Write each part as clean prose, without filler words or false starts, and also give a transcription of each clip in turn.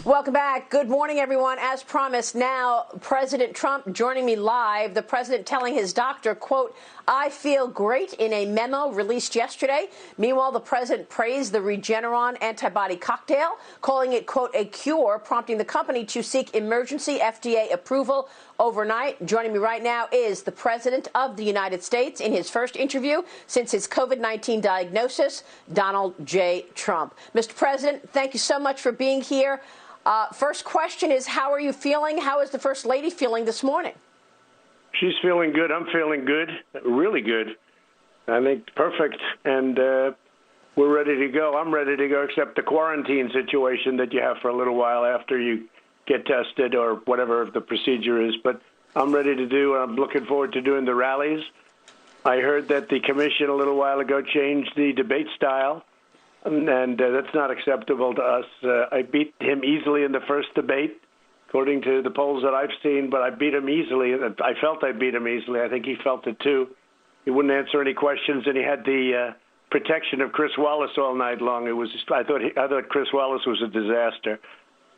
Welcome back. Good morning, everyone. As promised, now President Trump joining me live. The president telling his doctor, quote, "I feel great," in a memo released yesterday. Meanwhile, the president praised the Regeneron antibody cocktail, calling it, quote, "a cure," prompting the company to seek emergency FDA approval overnight. Joining me right now is the President of the United States in his first interview since his COVID-19 diagnosis, Donald J. Trump. Mr. President, thank you so much for being here. First question is, how are you feeling? How is the First Lady feeling this morning? She's feeling good. I'm feeling good, really good. I think perfect. And we're ready to go. I'm ready to go, except the quarantine situation that you have for a little while after you get tested or whatever the procedure is. But I'm ready to do. I'm looking forward to doing the rallies. I heard that the commission a little while ago changed the debate style. And that's not acceptable to us. I beat him easily in the first debate, according to the polls that I've seen, but I beat him easily. I felt I beat him easily. I think he felt it, too. He wouldn't answer any questions, and he had the protection of Chris Wallace all night long. I thought Chris Wallace was a disaster.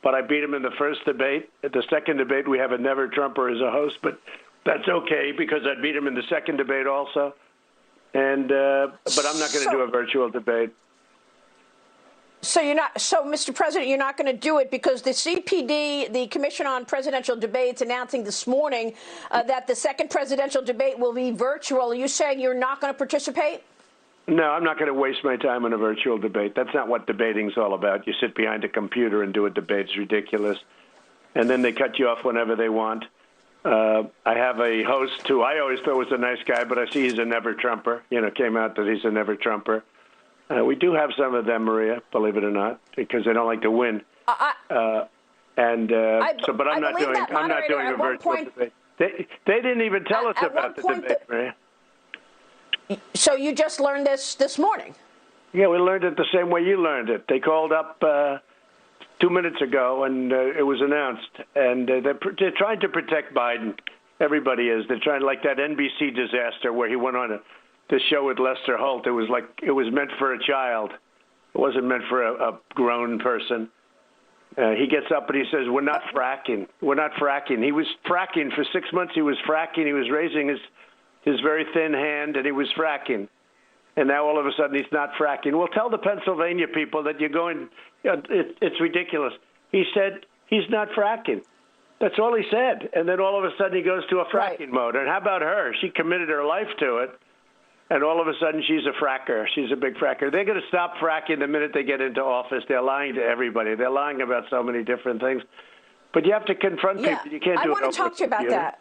But I beat him in the first debate. At the second debate, we have a never-Trumper as a host, but that's okay because I beat him in the second debate also. And but I'm not going to do a virtual debate. So Mr. President, you're not going to do it because the CPD, the Commission on Presidential Debates, announcing this morning that the second presidential debate will be virtual. Are you saying you're not going to participate? No, I'm not going to waste my time on a virtual debate. That's not what debating's all about. You sit behind a computer and do a debate. It's ridiculous. And then they cut you off whenever they want. I have a host who I always thought was a nice guy, but I see he's a never-Trumper. Came out that he's a never-Trumper. We do have some of them, Maria, believe it or not, because they don't like to win. But I'm not doing a virtual debate. They didn't even tell us about the debate, Maria. So you just learned this morning? Yeah, we learned it the same way you learned it. They called up 2 minutes ago, and it was announced. And they're trying to protect Biden. Everybody is. They're trying, like that NBC disaster where he went on the show with Lester Holt. It was meant for a child. It wasn't meant for a grown person. He gets up and he says, "We're not fracking. We're not fracking." He was fracking for 6 months. He was fracking. He was raising his very thin hand, and he was fracking. And now all of a sudden he's not fracking. Well, tell the Pennsylvania people that you're going. It's ridiculous. He said he's not fracking. That's all he said. And then all of a sudden he goes to a fracking mode. And how about her? She committed her life to it. And all of a sudden, she's a fracker. She's a big fracker. They're going to stop fracking the minute they get into office. They're lying to everybody. They're lying about so many different things. But you have to confront people. You can't do it. I want to talk to you about that.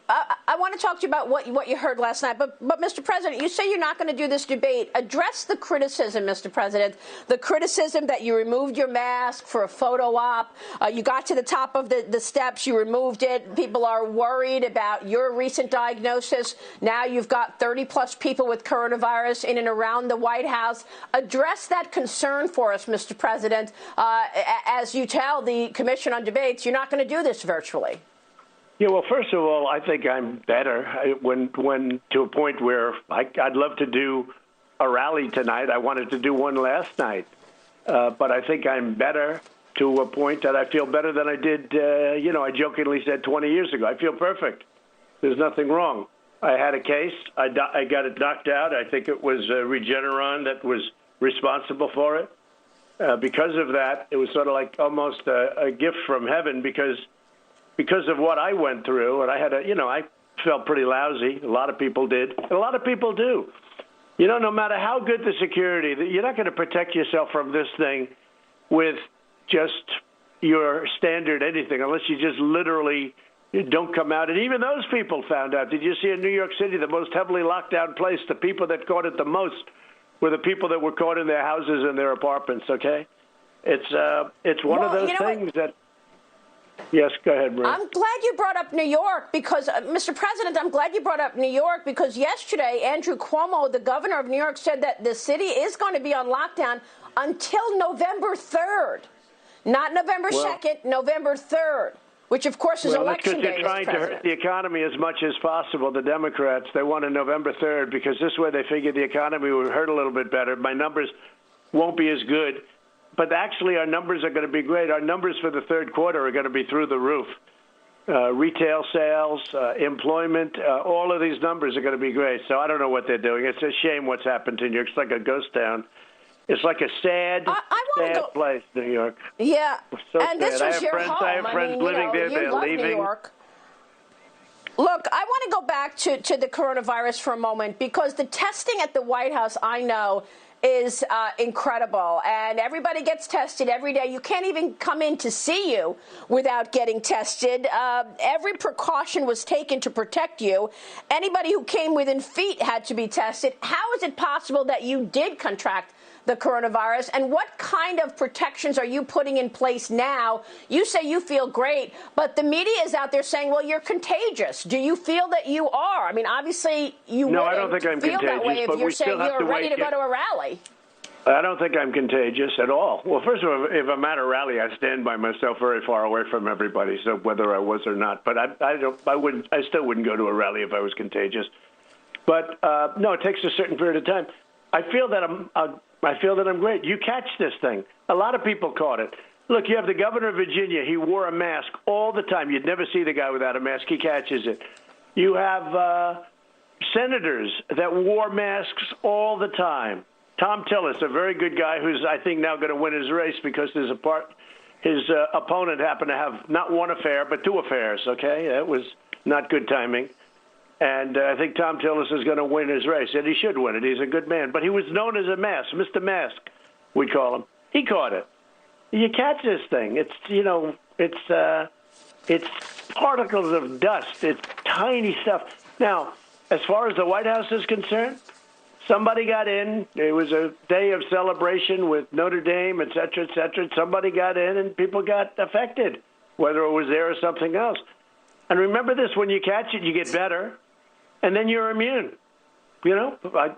I want to talk to you about what you heard last night. But, Mr. President, you say you're not going to do this debate. Address the criticism, Mr. President, the criticism that you removed your mask for a photo op. You got to the top of the steps. You removed it. People are worried about your recent diagnosis. Now you've got 30-plus people with coronavirus in and around the White House. Address that concern for us, Mr. President, as you tell the Commission on Debates you're not going to do this virtually. Yeah, well, first of all, I think I'm better when to a point where I'd love to do a rally tonight. I wanted to do one last night, but I think I'm better to a point that I feel better than I did. I jokingly said 20 years ago. I feel perfect. There's nothing wrong. I had a case. I got it knocked out. I think it was Regeneron that was responsible for it. Because of that, it was sort of like almost a gift from heaven because of what I went through, and I had I felt pretty lousy. A lot of people did. And a lot of people do. No matter how good the security, you're not going to protect yourself from this thing with just your standard anything, unless you just literally don't come out. And even those people found out. Did you see in New York City, the most heavily locked down place, the people that caught it the most were the people that were caught in their houses and their apartments, okay? It's one of those things that... Yes, go ahead, Maria. I'm glad you brought up New York because, Mr. President, I'm glad you brought up New York because yesterday Andrew Cuomo, the governor of New York, said that the city is going to be on lockdown until November 3rd. Not November 2nd, November 3rd, which, of course, is election day. They're trying to hurt the economy as much as possible, the Democrats. They want a November 3rd because this way they figure the economy will hurt a little bit better. My numbers won't be as good. but actually our numbers are going to be great. Our numbers for the third quarter are going to be through the roof. Retail sales, employment, all of these numbers are going to be great. So I don't know what they're doing. It's a shame what's happened to New York. It's like a ghost town. It's like a sad place, New York. Yeah, So and this was your home. I have friends living there. They're leaving. New York. Look, I want to go back to the coronavirus for a moment, because the testing at the White House, I know, is incredible, and everybody gets tested every day. You can't even come in to see you without getting tested. Every precaution was taken to protect you. Anybody who came within feet had to be tested. How is it possible that you did contract the coronavirus, and what kind of protections are you putting in place now? You say you feel great, but the media is out there saying, well, you're contagious. Do you feel that you are? I mean, obviously you No, I don't think I'm feel contagious, that way if you're saying you're ready to go to a rally. I don't think I'm contagious at all. Well, first of all, if I'm at a rally, I stand by myself very far away from everybody, so whether I was or not. But I still wouldn't go to a rally if I was contagious. But no, it takes a certain period of time. I feel that I'm great. You catch this thing. A lot of people caught it. Look, you have the governor of Virginia. He wore a mask all the time. You'd never see the guy without a mask. He catches it. You have senators that wore masks all the time. Tom Tillis, a very good guy who's, I think, now going to win his race because his opponent happened to have not one affair, but two affairs, okay? That was not good timing. And I think Tom Tillis is going to win his race, and he should win it. He's a good man. But he was known as a mask, Mr. Mask, we call him. He caught it. You catch this thing. It's particles of dust. It's tiny stuff. Now, as far as the White House is concerned, somebody got in. It was a day of celebration with Notre Dame, et cetera, et cetera. Somebody got in, and people got affected, whether it was there or something else. And remember this, when you catch it, you get better, and then you're immune. You know, as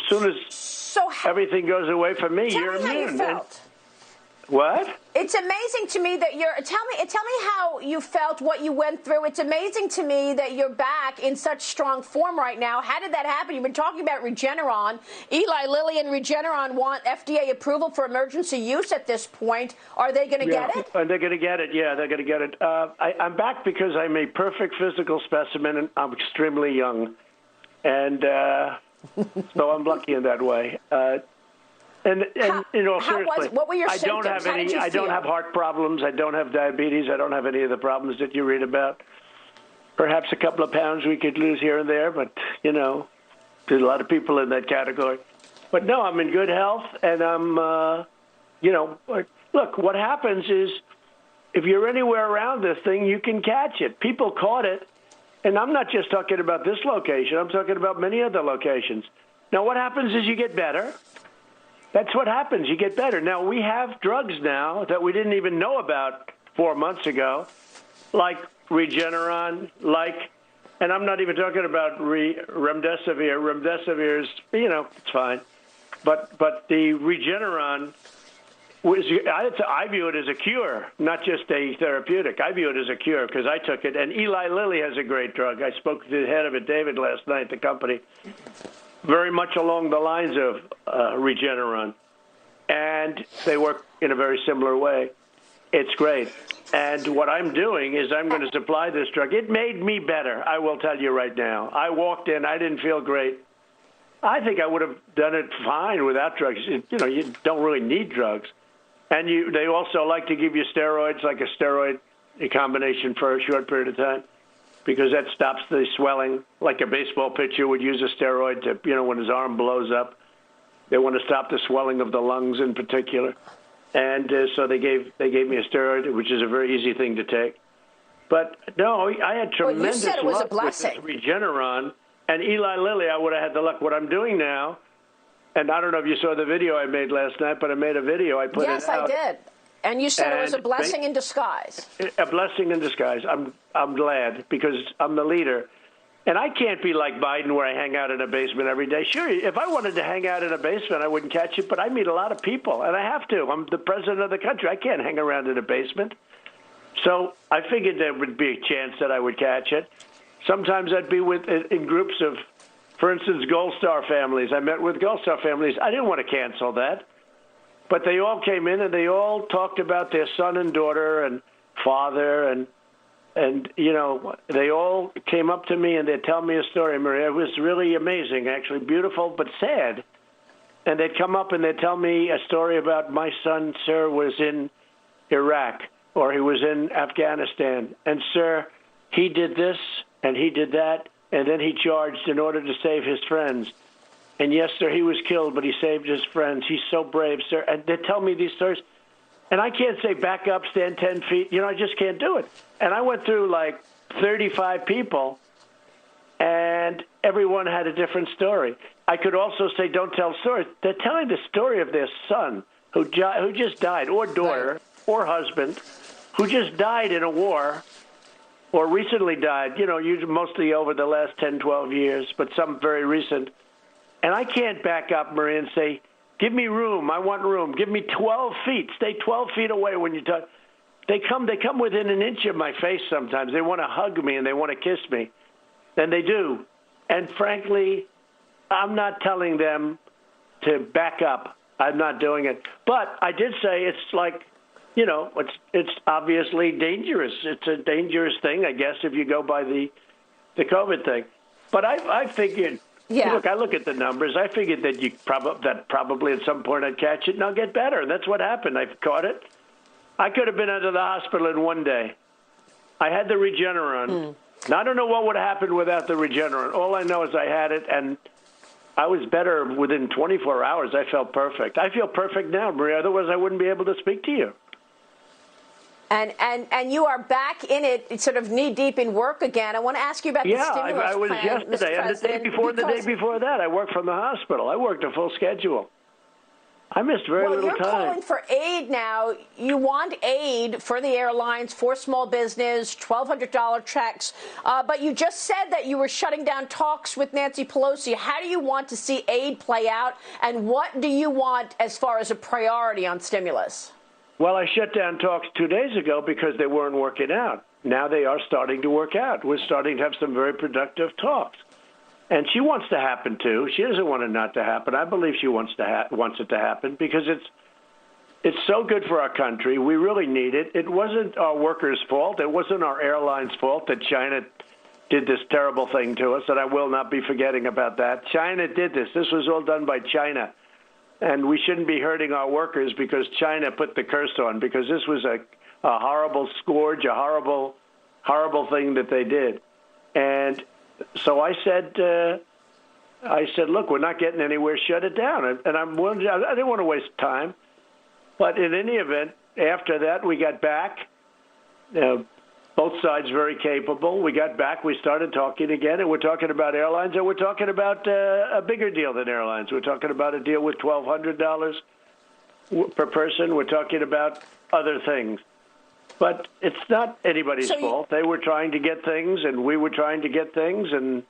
soon as everything goes away from me, you're immune. Tell me how you felt. What? It's amazing to me that tell me how you felt, what you went through. It's amazing to me that you're back in such strong form right now. How did that happen? You've been talking about Regeneron. Eli Lilly and Regeneron want FDA approval for emergency use at this point. Are they going to get it? They're going to get it. Yeah, they're going to get it. I'm back because I'm a perfect physical specimen, and I'm extremely young. And so I'm lucky in that way. And seriously, what were your I don't symptoms? have any. I don't have heart problems. I don't have diabetes. I don't have any of the problems that you read about. Perhaps a couple of pounds we could lose here and there, but there's a lot of people in that category. But no, I'm in good health, and I'm, look, what happens is if you're anywhere around this thing, you can catch it. People caught it, and I'm not just talking about this location. I'm talking about many other locations. Now, what happens is you get better. That's what happens. You get better. Now, we have drugs now that we didn't even know about 4 months ago, like Regeneron, and I'm not even talking about remdesivir. Remdesivir is, it's fine. But the Regeneron, I view it as a cure, not just a therapeutic. I view it as a cure because I took it. And Eli Lilly has a great drug. I spoke to the head of it, David, last night, the company. Very much along the lines of Regeneron. And they work in a very similar way. It's great. And what I'm doing is I'm going to supply this drug. It made me better, I will tell you right now. I walked in. I didn't feel great. I think I would have done it fine without drugs. You don't really need drugs. And they also like to give you steroids, like a steroid combination for a short period of time, because that stops the swelling, like a baseball pitcher would use a steroid to, when his arm blows up. They want to stop the swelling of the lungs in particular. And so they gave me a steroid, which is a very easy thing to take. But, no, I had tremendous luck with this Regeneron. And Eli Lilly, I would have had the luck. What I'm doing now, and I don't know if you saw the video I made last night, but I made a video. I put it out. Yes, I did. And you said it was a blessing in disguise. A blessing in disguise. I'm glad because I'm the leader. And I can't be like Biden where I hang out in a basement every day. Sure, if I wanted to hang out in a basement, I wouldn't catch it, but I meet a lot of people, and I have to. I'm the president of the country. I can't hang around in a basement. So I figured there would be a chance that I would catch it. Sometimes I'd be in groups of, for instance, Gold Star families. I met with Gold Star families. I didn't want to cancel that. But they all came in and they all talked about their son and daughter and father and you know, they all came up to me and they'd tell me a story, Maria. It was really amazing, actually, beautiful but sad. And they'd come up and they'd tell me a story about my son, sir, was in Iraq or he was in Afghanistan. And, sir, he did this and he did that, and then he charged in order to save his friends. And, yes, sir, he was killed, but he saved his friends. He's so brave, sir. And they tell me these stories. And I can't say back up, stand 10 feet. You know, I just can't do it. And I went through like 35 people, and everyone had a different story. I could also say don't tell stories. They're telling the story of their son who just died, or daughter, or husband, who just died in a war or recently died, you know, mostly over the last 10, 12 years, but some very recent. And I can't back up, Maria, and say, give me room. I want room. Give me 12 feet. Stay 12 feet away when you talk. They come within an inch of my face sometimes. They want to hug me and they want to kiss me. And they do. And frankly, I'm not telling them to back up. I'm not doing it. But I did say it's like, you know, it's obviously dangerous. It's a dangerous thing, I guess, if you go by the COVID thing. But I figured, look, I look at the numbers. I figured that probably at some point I'd catch it and I'll get better. And that's what happened. I caught it. I could have been out of the hospital in one day. I had the Regeneron. Now, I don't know what would have happened without the Regeneron. All I know is I had it, and I was better within 24 hours. I felt perfect. I feel perfect now, Maria. Otherwise, I wouldn't be able to speak to you. And you are back in it, sort of knee-deep in work again. I want to ask you about the stimulus I was plan, yesterday, and the day before that, I worked from the hospital. I worked a full schedule. I missed very little time. Well, you're calling for aid now. You want aid for the airlines, for small business, $1,200 checks. But you just said that you were shutting down talks with Nancy Pelosi. How do you want to see aid play out? And what do you want as far as a priority on stimulus? Well, I shut down talks 2 days ago because they weren't working out. Now they are starting to work out. We're starting to have some very productive talks. And she wants to happen, too. She doesn't want it not to happen. I believe she wants it to happen because it's so good for our country. We really need it. It wasn't our workers' fault. It wasn't our airlines' fault that China did this terrible thing to us, and I will not be forgetting about that. China did this. This was all done by China. And we shouldn't be hurting our workers because China put the curse on, because this was a horrible scourge, a horrible, horrible thing that they did. And so I said, look, we're not getting anywhere. Shut it down. And I didn't want to waste time. But in any event, after that, we got back. Both sides very capable. We got back. We started talking again, and we're talking about airlines, and we're talking about a bigger deal than airlines. We're talking about a deal with $1,200 per person. We're talking about other things. But it's not anybody's fault. They were trying to get things, and we were trying to get things, and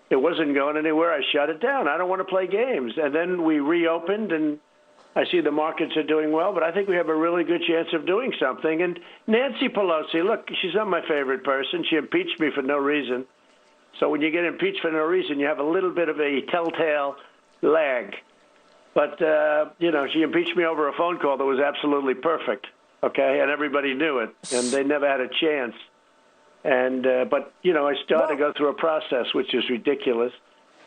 it wasn't going anywhere. I shut it down. I don't want to play games. And then we reopened, and I see the markets are doing well, but I think we have a really good chance of doing something. And Nancy Pelosi, look, she's not my favorite person. She impeached me for no reason. So when you get impeached for no reason, you have a little bit of a telltale lag. But, she impeached me over a phone call that was absolutely perfect, okay? And everybody knew it, and they never had a chance. And but I still had to go through a process, which is ridiculous.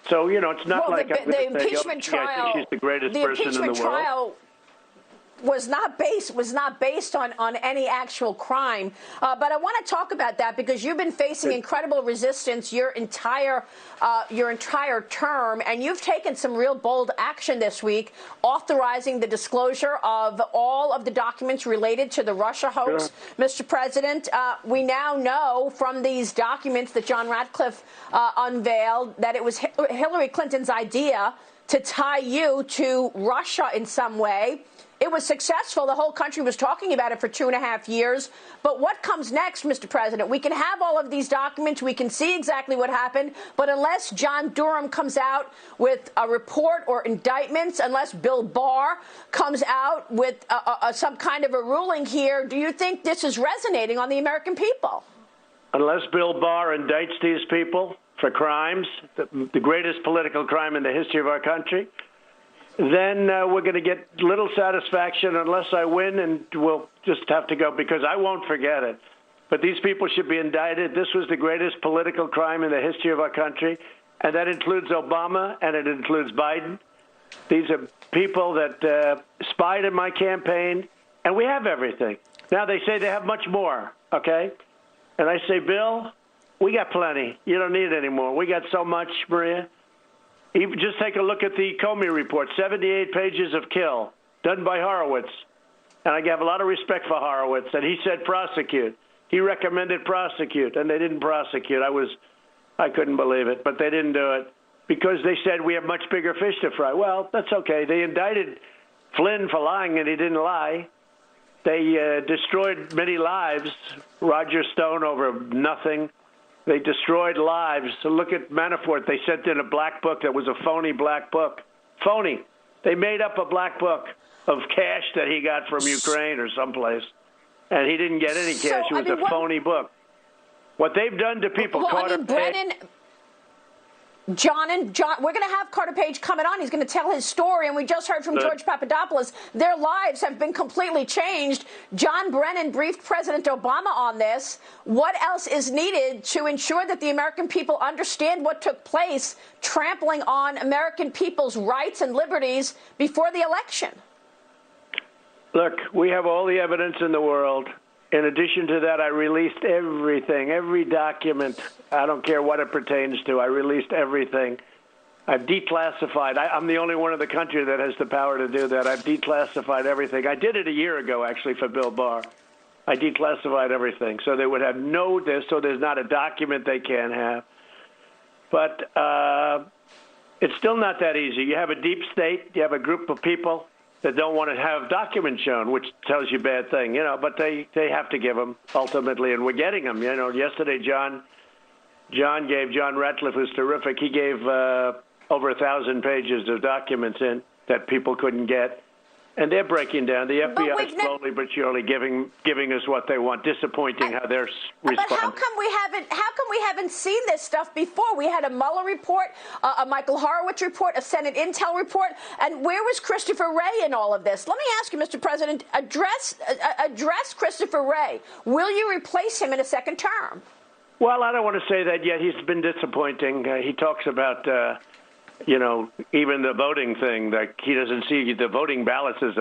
So, it's not like the impeachment trial, I think she's the greatest person in the world. Trial was not based on any actual crime. But I want to talk about that because you've been facing incredible resistance your entire term, and you've taken some real bold action this week, authorizing the disclosure of all of the documents related to the Russia hoax. Sure. Mr. President, we now know from these documents that John Ratcliffe unveiled that it was Hillary Clinton's idea to tie you to Russia in some way. It was successful. The whole country was talking about it for 2.5 years. But what comes next, Mr. President? We can have all of these documents. We can see exactly what happened. But unless John Durham comes out with a report or indictments, unless Bill Barr comes out with some kind of a ruling here, do you think this is resonating on the American people? Unless Bill Barr indicts these people for crimes, the greatest political crime in the history of our country, then we're going to get little satisfaction unless I win, and we'll just have to go because I won't forget it. But these people should be indicted. This was the greatest political crime in the history of our country, and that includes Obama and it includes Biden. These are people that spied in my campaign, and we have everything. Now they say they have much more, okay? And I say, Bill, we got plenty. You don't need any more. We got so much, Maria. Even just take a look at the Comey report, 78 pages of kill, done by Horowitz. And I have a lot of respect for Horowitz. And he said prosecute. He recommended prosecute, and they didn't prosecute. I couldn't believe it, but they didn't do it because they said we have much bigger fish to fry. Well, that's okay. They indicted Flynn for lying, and he didn't lie. They destroyed many lives. Roger Stone over nothing. They destroyed lives. So look at Manafort. They sent in a black book that was a phony black book. Phony. They made up a black book of cash that he got from Ukraine or someplace. And he didn't get any cash. It was a phony book. What they've done to people, Carter Brennan, John, we're going to have Carter Page coming on. He's going to tell his story, and we just heard from George Papadopoulos. Their lives have been completely changed. John Brennan briefed President Obama on this. What else is needed to ensure that the American people understand what took place, trampling on American people's rights and liberties before the election? Look, we have all the evidence in the world. In addition to that, I released everything, every document. I don't care what it pertains to. I released everything. I've declassified. I'm the only one in the country that has the power to do that. I've declassified everything. I did it a year ago, actually, for Bill Barr. I declassified everything. So they would have so there's not a document they can't have. But it's still not that easy. You have a deep state. You have a group of people that don't want to have documents shown, which tells you a bad thing, but they have to give them ultimately, and we're getting them. Yesterday, John Ratcliffe was terrific. He gave over 1,000 pages of documents in that people couldn't get, and they're breaking down. The FBI is slowly but surely giving us what they want. Disappointing how they're responding. But how come we haven't seen this stuff before? We had a Mueller report, a Michael Horowitz report, a Senate Intel report, and where was Christopher Wray in all of this? Let me ask you, Mr. President, address Christopher Wray. Will you replace him in a second term? Well, I don't want to say that yet. He's been disappointing. He talks about even the voting thing, that he doesn't see the voting ballots as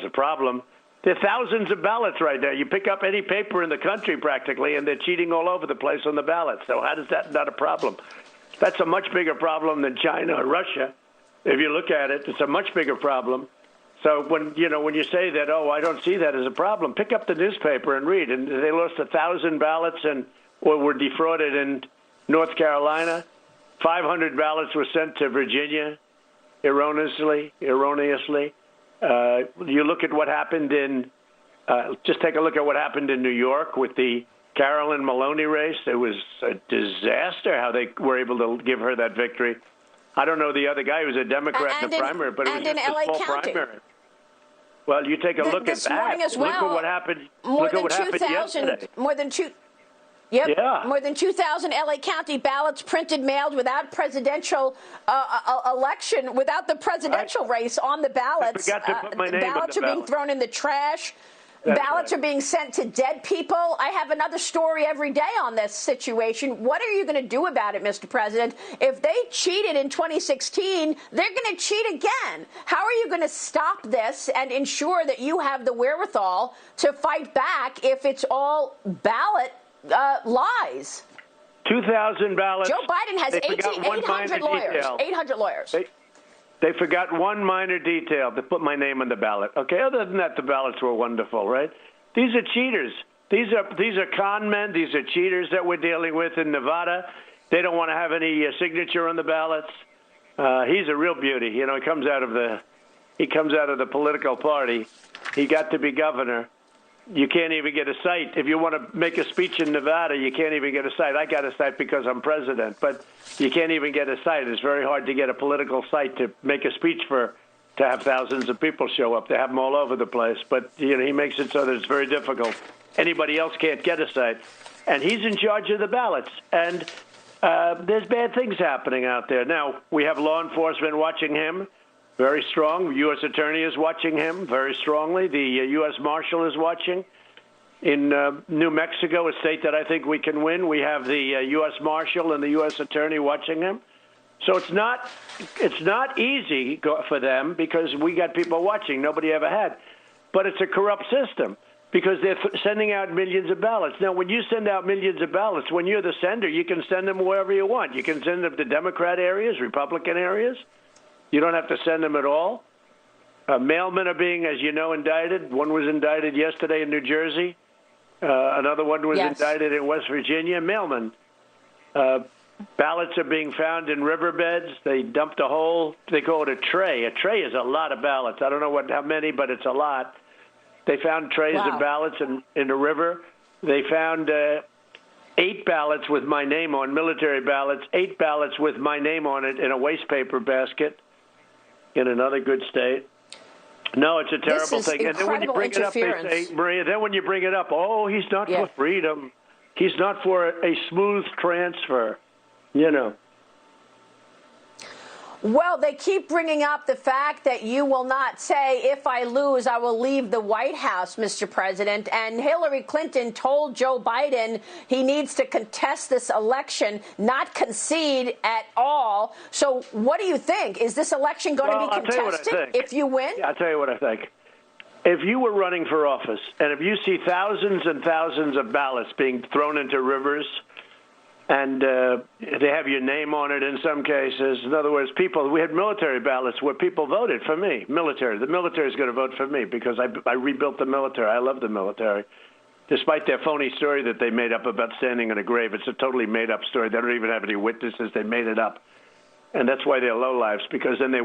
a problem. There are thousands of ballots right now. You pick up any paper in the country practically, and they're cheating all over the place on the ballots. So how is that not a problem? That's a much bigger problem than China or Russia. If you look at it, it's a much bigger problem. So when you say that, I don't see that as a problem, pick up the newspaper and read. And they lost 1,000 ballots or were defrauded in North Carolina. 500 ballots were sent to Virginia erroneously. You look at what happened just take a look at what happened in New York with the Carolyn Maloney race. It was a disaster how they were able to give her that victory. I don't know the other guy who was a Democrat in the primary, but it was just a small primary. Well, you take a look at that. Morning as well, look at what happened. Look at what happened yesterday. More than 2,000 LA County ballots printed, mailed without presidential election, without the presidential race on the ballots. I forgot to put my name ballots on the are being thrown in the trash. That's ballots right. are being sent to dead people. I have another story every day on this situation. What are you going to do about it, Mr. President? If they cheated in 2016, they're going to cheat again. How are you going to stop this and ensure that you have the wherewithal to fight back if it's all ballot lies? 2,000 ballots. Joe Biden has 800 lawyers. 800 lawyers. They forgot one minor detail, to put my name on the ballot. Okay, other than that, the ballots were wonderful, right? These are cheaters. These are con men. These are cheaters that we're dealing with in Nevada. They don't want to have any signature on the ballots. He's a real beauty. He comes out of the political party. He got to be governor. You can't even get a site. If you want to make a speech in Nevada, you can't even get a site. I got a site because I'm president, but you can't even get a site. It's very hard to get a political site to make a speech to have thousands of people show up. They have them all over the place, but he makes it so that it's very difficult. Anybody else can't get a site, and he's in charge of the ballots. And there's bad things happening out there. Now, we have law enforcement watching him. very strong. The U.S. Attorney is watching him very strongly. The U.S. Marshal is watching. In New Mexico, a state that I think we can win, we have the U.S. Marshal and the U.S. Attorney watching him. So it's not easy for them because we got people watching nobody ever had. But it's a corrupt system because they're sending out millions of ballots. Now, when you send out millions of ballots, when you're the sender, you can send them wherever you want. You can send them to Democrat areas, Republican areas. You don't have to send them at all. Mailmen are being, as you know, indicted. One was indicted yesterday in New Jersey. Another one was indicted in West Virginia. Mailmen. Ballots are being found in riverbeds. They dumped a hole. They call it a tray. A tray is a lot of ballots. I don't know how many, but it's a lot. They found trays of ballots in the river. They found 8 ballots with my name on, military ballots, 8 ballots with my name on it in a waste paper basket in another good state. No, it's a terrible thing. And then when you bring it up, they say, Maria, then when you bring it up, oh, he's not for freedom. He's not for a smooth transfer. You know. Well, they keep bringing up the fact that you will not say, if I lose, I will leave the White House, Mr. President. And Hillary Clinton told Joe Biden he needs to contest this election, not concede at all. So what do you think? Is this election going to be contested if you win? Yeah, I'll tell you what I think. If you were running for office and if you see thousands and thousands of ballots being thrown into rivers, and they have your name on it in some cases. In other words, we had military ballots where people voted for me. Military. The military is going to vote for me because I rebuilt the military. I love the military. Despite their phony story that they made up about standing in a grave, it's a totally made-up story. They don't even have any witnesses. They made it up. And that's why they're lowlifes, because then they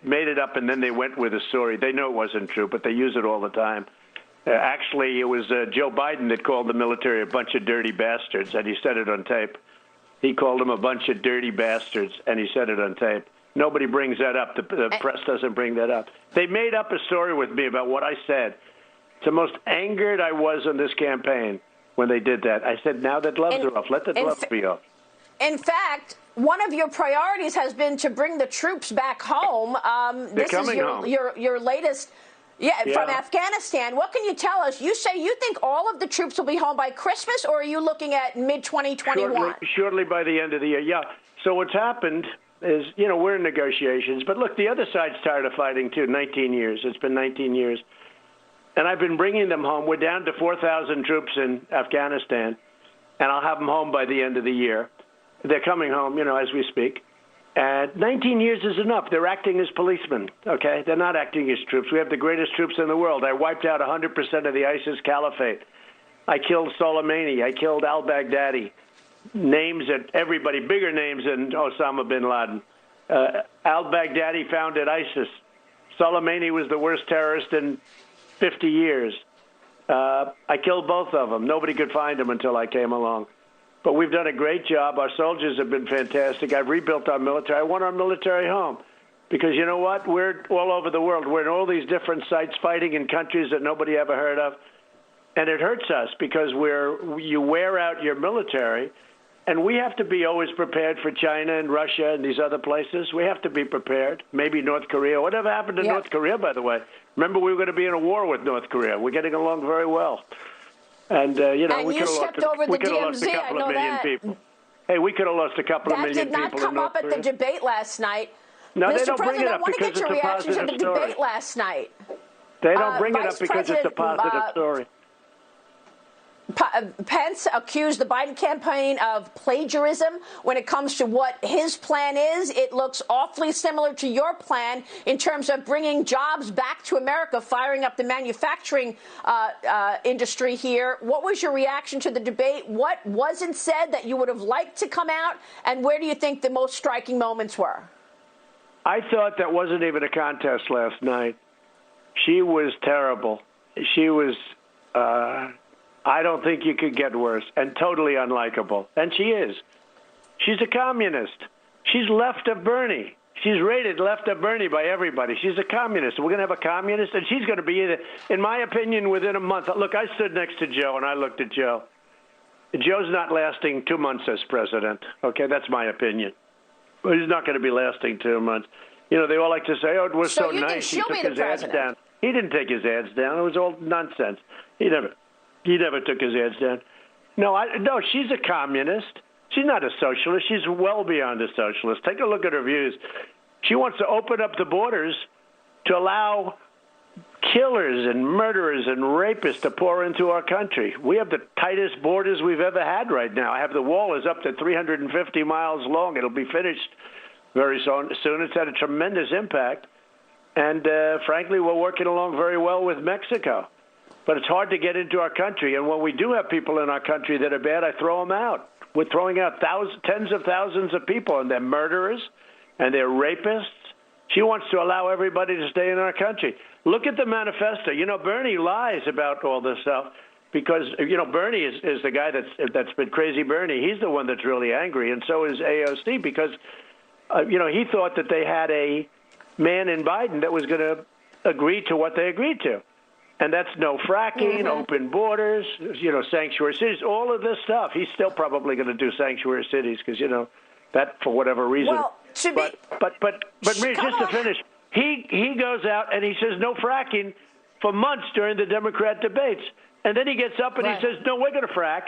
made it up and then they went with a story. They know it wasn't true, but they use it all the time. Actually, it was Joe Biden that called the military a bunch of dirty bastards, and he said it on tape. He called them a bunch of dirty bastards, and he said it on tape. Nobody brings that up. The press doesn't bring that up. They made up a story with me about what I said. It's the most angered I was on this campaign when they did that. I said, now that gloves are off. Let the gloves be off. In fact, one of your priorities has been to bring the troops back home. This is your latest... from Afghanistan. What can you tell us? You say you think all of the troops will be home by Christmas, or are you looking at mid-2021? Shortly by the end of the year, yeah. So what's happened is, we're in negotiations. But look, the other side's tired of fighting, too. 19 years. It's been 19 years. And I've been bringing them home. We're down to 4,000 troops in Afghanistan, and I'll have them home by the end of the year. They're coming home, as we speak. 19 years is enough. They're acting as policemen, okay? They're not acting as troops. We have the greatest troops in the world. I wiped out 100% of the ISIS caliphate. I killed Soleimani. I killed al-Baghdadi. Names that everybody, bigger names than Osama bin Laden. Al-Baghdadi founded ISIS. Soleimani was the worst terrorist in 50 years. I killed both of them. Nobody could find them until I came along. But we've done a great job. Our soldiers have been fantastic. I've rebuilt our military. I want our military home. Because you know what? We're all over the world. We're in all these different sites fighting in countries that nobody ever heard of. And it hurts us because you wear out your military. And we have to be always prepared for China and Russia and these other places. We have to be prepared. Maybe North Korea. Whatever happened to North Korea, by the way? Remember, we were going to be in a war with North Korea. We're getting along very well. And, we could have lost a couple of million people. Hey, we could have lost a couple of million people. That did not come up at the debate last night. No, they don't bring it up because it's a positive story. I want to get your reaction to the debate last night. They don't bring it up because it's a positive story. Pence accused the Biden campaign of plagiarism when it comes to what his plan is. It looks awfully similar to your plan in terms of bringing jobs back to America, firing up the manufacturing industry here. What was your reaction to the debate? What wasn't said that you would have liked to come out? And where do you think the most striking moments were? I thought that wasn't even a contest last night. She was terrible. She was... I don't think you could get worse, and totally unlikable. And she is. She's a communist. She's left of Bernie. She's rated left of Bernie by everybody. She's a communist. We're going to have a communist, and she's going to be, in my opinion, within a month. Look, I stood next to Joe, and I looked at Joe. Joe's not lasting 2 months as president. Okay, that's my opinion. He's not going to be lasting 2 months. You know, they all like to say, "Oh, it was so you think nice. He she'll took be the his ads president? down." He didn't take his ads down. It was all nonsense. He never took his ads down. No, she's a communist. She's not a socialist. She's well beyond a socialist. Take a look at her views. She wants to open up the borders to allow killers and murderers and rapists to pour into our country. We have the tightest borders we've ever had right now. The wall is up to 350 miles long. It'll be finished very soon. It's had a tremendous impact. And frankly, we're working along very well with Mexico. But it's hard to get into our country. And when we do have people in our country that are bad, I throw them out. We're throwing out tens of thousands of people, and they're murderers, and they're rapists. She wants to allow everybody to stay in our country. Look at the manifesto. You know, Bernie lies about all this stuff because, you know, Bernie is the guy that's been crazy Bernie. He's the one that's really angry, and so is AOC because, you know, he thought that they had a man in Biden that was going to agree to what they agreed to. And that's no fracking, open borders, you know, sanctuary cities, all of this stuff. He's still probably going to do sanctuary cities because, you know, that for whatever reason. Well, but Maria, just to finish, he goes out and he says no fracking for months during the Democrat debates. And then he gets up and he says, no, we're going to frack.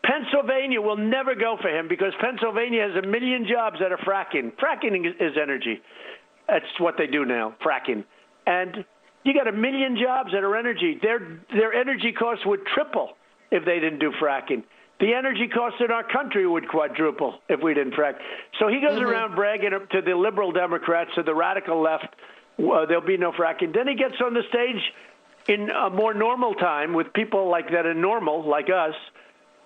Pennsylvania will never go for him because Pennsylvania has 1 million jobs that are fracking. Fracking is energy. That's what they do now, fracking. And you got 1 million jobs that are energy. Their energy costs would triple if they didn't do fracking. The energy costs in our country would quadruple if we didn't frack. So he goes around bragging to the liberal Democrats, to the radical left, there'll be no fracking. Then he gets on the stage in a more normal time with people like that are normal, like us,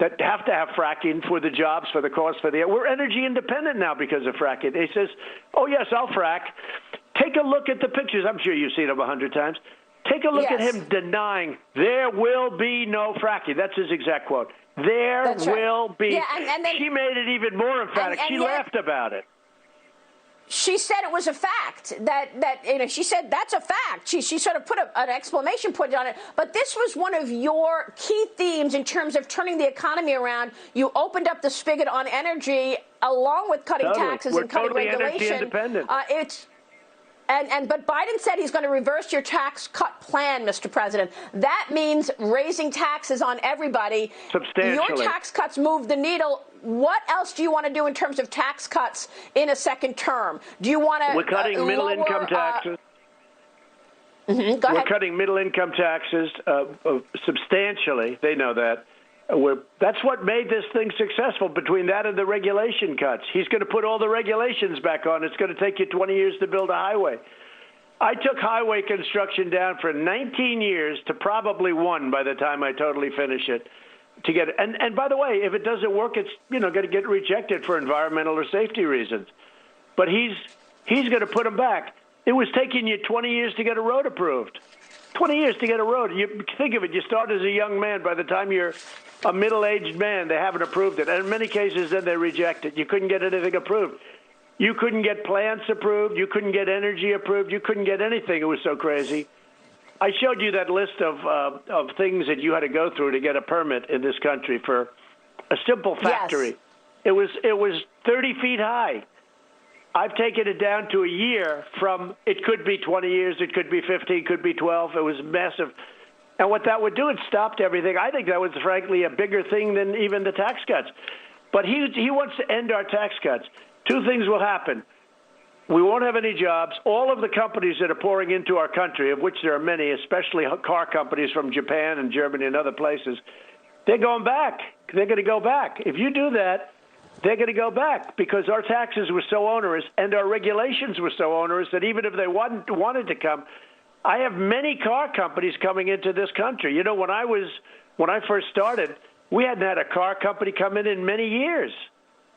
that have to have fracking for the jobs, for the cost, for the air. We're energy independent now because of fracking. He says, oh, yes, I'll frack. Take a look at the pictures. I'm sure you've seen them 100 times. Take a look at him denying there will be no fracking. That's his exact quote. There will be. Yeah, and then, she made it even more emphatic. She laughed about it. She said it was a fact. That you know, she said that's a fact. She sort of put an exclamation point on it. But this was one of your key themes in terms of turning the economy around. You opened up the spigot on energy along with cutting taxes and cutting regulation. But Biden said he's going to reverse your tax cut plan, Mr. President. That means raising taxes on everybody. Substantially. Your tax cuts move the needle. What else do you want to do in terms of tax cuts in a second term? Do you want to We're cutting middle-income taxes. Go ahead. We're cutting middle-income taxes substantially. They know that. That's what made this thing successful, between that and the regulation cuts. He's going to put all the regulations back on. It's going to take you 20 years to build a highway. I took highway construction down for 19 years to probably 1 by the time I totally finish it. To get and by the way, if it doesn't work, it's going to get rejected for environmental or safety reasons. But he's going to put them back. It was taking you 20 years to get a road approved. 20 years to get a road. You think of it. You start as a young man. By the time you're a middle-aged man, they haven't approved it. And in many cases, then they reject it. You couldn't get anything approved. You couldn't get plants approved. You couldn't get energy approved. You couldn't get anything. It was so crazy. I showed you that list of things that you had to go through to get a permit in this country for a simple factory. Yes. It was 30 feet high. I've taken it down to a year from, it could be 20 years, it could be 15, it could be 12. It was massive. And what that would do, it stopped everything. I think that was, frankly, a bigger thing than even the tax cuts. But he wants to end our tax cuts. Two things will happen. We won't have any jobs. All of the companies that are pouring into our country, of which there are many, especially car companies from Japan and Germany and other places, they're going back. They're going to go back. If you do that, they're going to go back because our taxes were so onerous and our regulations were so onerous that even if they wanted to come, I have many car companies coming into this country. You know, when I first started, we hadn't had a car company come in many years.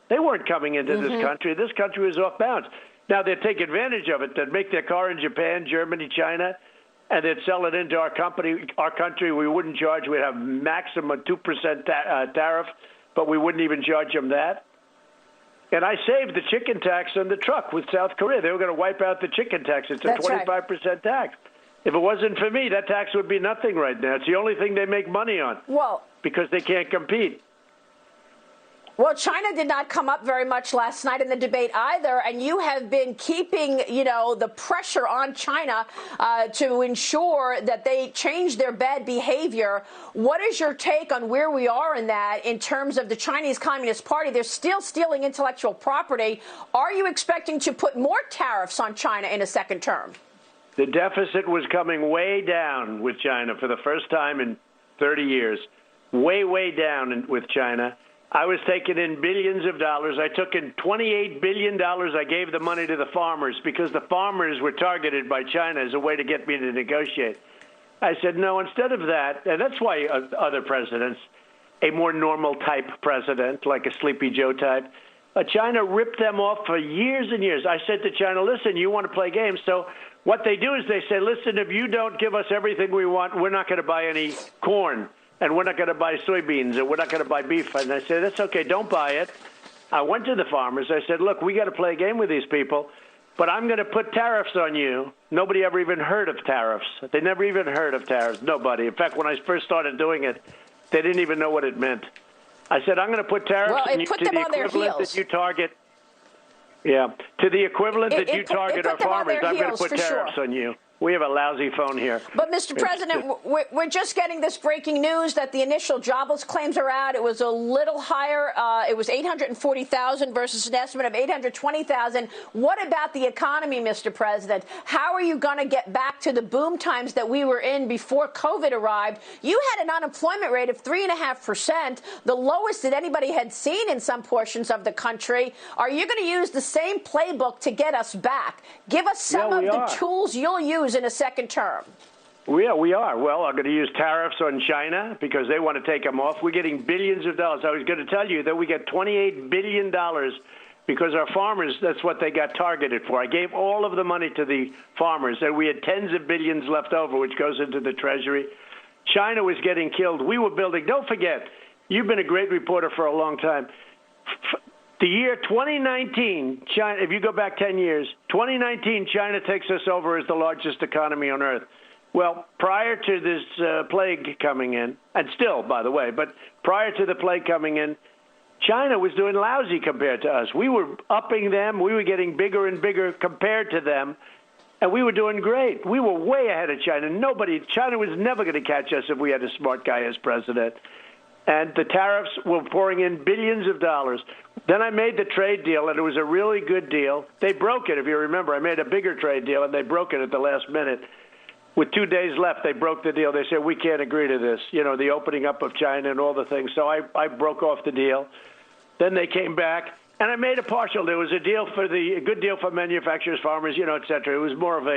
They weren't coming into this country. This country was off bounds. Now they'd take advantage of it. They'd make their car in Japan, Germany, China, and they'd sell it into our country. We wouldn't charge. We'd have maximum 2% tariff, but we wouldn't even charge them that. And I saved the chicken tax on the truck with South Korea. They were going to wipe out the chicken tax. It's a 25% tax. If it wasn't for me, that tax would be nothing right now. It's the only thing they make money on. Well, because they can't compete. Well, China did not come up very much last night in the debate either, and you have been keeping, the pressure on China to ensure that they change their bad behavior. What is your take on where we are in that in terms of the Chinese Communist Party? They're still stealing intellectual property. Are you expecting to put more tariffs on China in a second term? The deficit was coming way down with China for the first time in 30 years. Way down with China. I was taking in billions of dollars. I took in $28 billion. I gave the money to the farmers because the farmers were targeted by China as a way to get me to negotiate. I said, no, instead of that, and that's why other presidents, a more normal type president, like a Sleepy Joe type, China ripped them off for years and years. I said to China, listen, you want to play games. So what they do is they say, listen, if you don't give us everything we want, we're not going to buy any corn. And we're not going to buy soybeans, and we're not going to buy beef. And I said, that's okay, don't buy it. I went to the farmers. I said, look, we got to play a game with these people, but I'm going to put tariffs on you. Nobody ever even heard of tariffs. They never even heard of tariffs, nobody. In fact, when I first started doing it, they didn't even know what it meant. I said, I'm going to put tariffs on you to the equivalent that you target. Yeah, to the equivalent that you target our farmers, I'm going to put tariffs on you. We have a lousy phone here. But, Mr. President, we're just getting this breaking news that the initial jobless claims are out. It was a little higher. It was 840,000 versus an estimate of 820,000. What about the economy, Mr. President? How are you going to get back to the boom times that we were in before COVID arrived? You had an unemployment rate of 3.5%, the lowest that anybody had seen in some portions of the country. Are you going to use the same playbook to get us back? Give us some of the tools you'll use in a second term. Yeah, we are. Well, I'm going to use tariffs on China because they want to take them off. We're getting billions of dollars. I was going to tell you that we get $28 billion because our farmers, that's what they got targeted for. I gave all of the money to the farmers, and we had tens of billions left over, which goes into the Treasury. China was getting killed. We were building. Don't forget, you've been a great reporter for a long time. The year 2019, China, if you go back 10 years, 2019, China takes us over as the largest economy on earth. Well, prior to this plague coming in, and still, by the way, but prior to the plague coming in, China was doing lousy compared to us. We were upping them. We were getting bigger and bigger compared to them, and we were doing great. We were way ahead of China. China was never going to catch us if we had a smart guy as president. And the tariffs were pouring in billions of dollars. Then I made the trade deal, and it was a really good deal. They broke it, if you remember. I made a bigger trade deal, and they broke it at the last minute. With 2 days left, they broke the deal. They said, we can't agree to this, the opening up of China and all the things. So I broke off the deal. Then they came back, and I made a partial. There was a good deal for manufacturers, farmers, et cetera. It was more of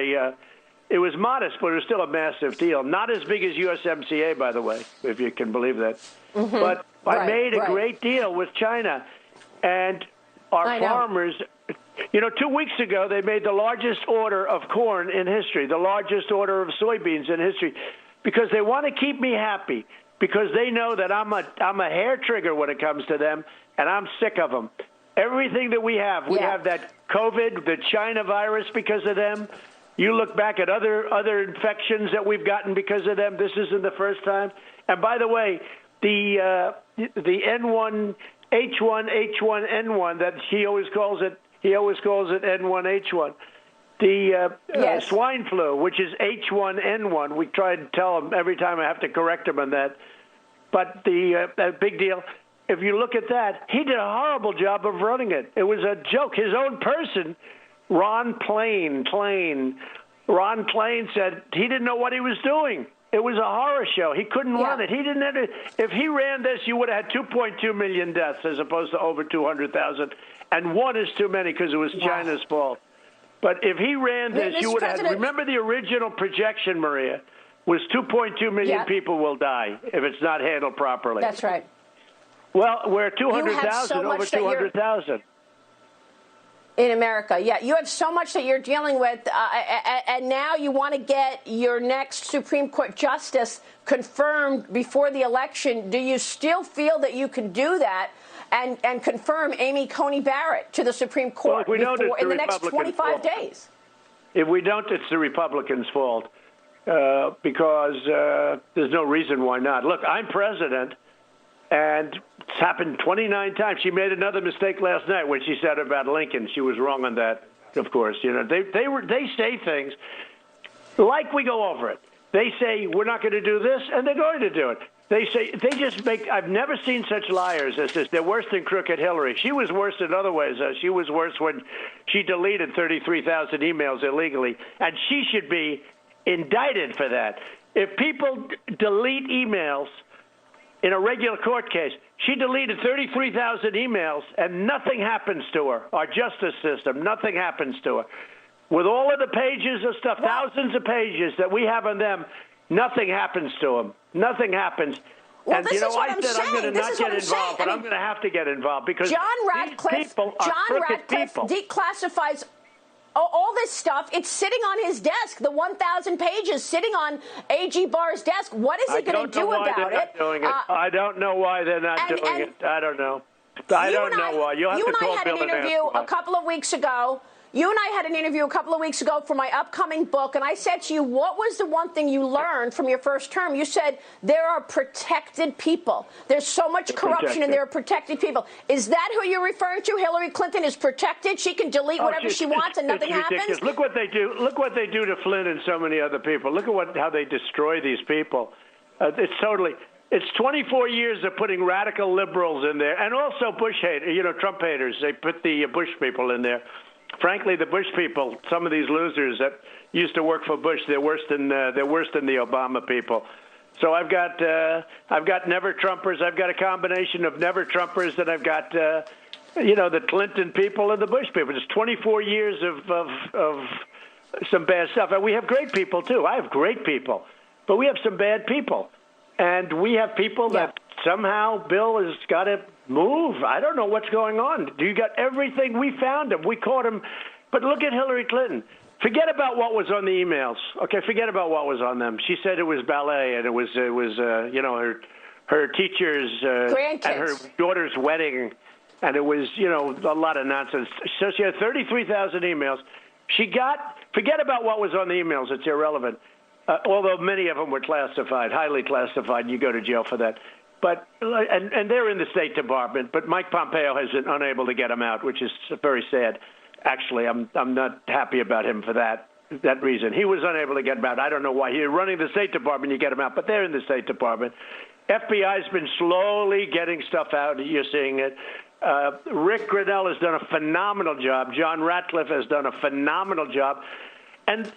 it was modest, but it was still a massive deal. Not as big as USMCA, by the way, if you can believe that. Mm-hmm. But I made a great deal with China. And our farmers, 2 weeks ago, they made the largest order of corn in history, the largest order of soybeans in history, because they want to keep me happy, because they know that I'm a hair trigger when it comes to them, and I'm sick of them. Everything that we have that COVID, the China virus because of them. You look back at other infections that we've gotten because of them. This isn't the first time. And by the way, the N1, H1N1 that he always calls it N1H1. The swine flu, which is H1N1. We try to tell him every time I have to correct him on that. But that big deal. If you look at that, he did a horrible job of running it. It was a joke. His own person. Ron Klain said he didn't know what he was doing. It was a horror show. He couldn't run it. He didn't. If he ran this, you would have had 2.2 million deaths as opposed to over 200,000. And one is too many because it was China's fault. But if he ran this, you would have had. Remember the original projection, Maria, was 2.2 million people will die if it's not handled properly. That's right. Well, we're 200,000, over 200,000. In America, you have so much that you're dealing with, and now you want to get your next Supreme Court justice confirmed before the election. Do you still feel that you can do that and confirm Amy Coney Barrett to the Supreme Court in the next 25 days? If we don't, it's the Republicans' fault because there's no reason why not. Look, I'm president. And it's happened 29 times. She made another mistake last night when she said about Lincoln. She was wrong on that, of course. You know, they say things like we go over it. They say we're not going to do this, and they're going to do it. They just make. I've never seen such liars as this. They're worse than Crooked Hillary. She was worse in other ways. She was worse when she deleted 33,000 emails illegally, and she should be indicted for that. If people delete emails in a regular court case, she deleted 33,000 emails, and nothing happens to her. Our justice system, nothing happens to her. With all of the pages of stuff, thousands of pages that we have on them, nothing happens to them. Nothing happens. Well, and this you know, is what I I'm said saying. I'm going to not get involved, but I mean, I'm going to have to get involved because John Ratcliffe declassifies all this stuff. It's sitting on his desk, the 1,000 pages sitting on A.G. Barr's desk. What is he going to do about it? I don't know why they're not doing it. I don't know. I don't know why. You'll have to call Bill and ask why. A couple of weeks ago. You and I had an interview a couple of weeks ago for my upcoming book, and I said to you, what was the one thing you learned from your first term? You said there are protected people. There's so much corruption, and there are protected people. Is that who you're referring to? Hillary Clinton is protected? She can delete whatever she wants and nothing happens? Look what they do. Look what they do to Flynn and so many other people. Look at how they destroy these people. It's 24 years of putting radical liberals in there, and also Bush haters, Trump haters. They put the Bush people in there. Frankly, the Bush people, some of these losers that used to work for Bush, they're worse than the Obama people. So I've got never Trumpers. I've got a combination of never Trumpers, and I've got the Clinton people and the Bush people. It's 24 years of some bad stuff, and we have great people too. I have great people, but we have some bad people, and we have people that somehow Bill has got to move. I don't know what's going on. You got everything. We found him. We caught him. But look at Hillary Clinton. Forget about what was on the emails. Okay, forget about what was on them. She said it was ballet, and it was her teacher's and her daughter's wedding, and it was a lot of nonsense. So she had 33,000 emails. Forget about what was on the emails. It's irrelevant. Although many of them were classified, highly classified, and you go to jail for that. But and they're in the State Department, but Mike Pompeo has been unable to get them out, which is very sad. Actually, I'm not happy about him for that reason. He was unable to get them out. I don't know why. He's running the State Department, you get them out, but they're in the State Department. FBI's been slowly getting stuff out. You're seeing it. Rick Grenell has done a phenomenal job. John Ratcliffe has done a phenomenal job. And,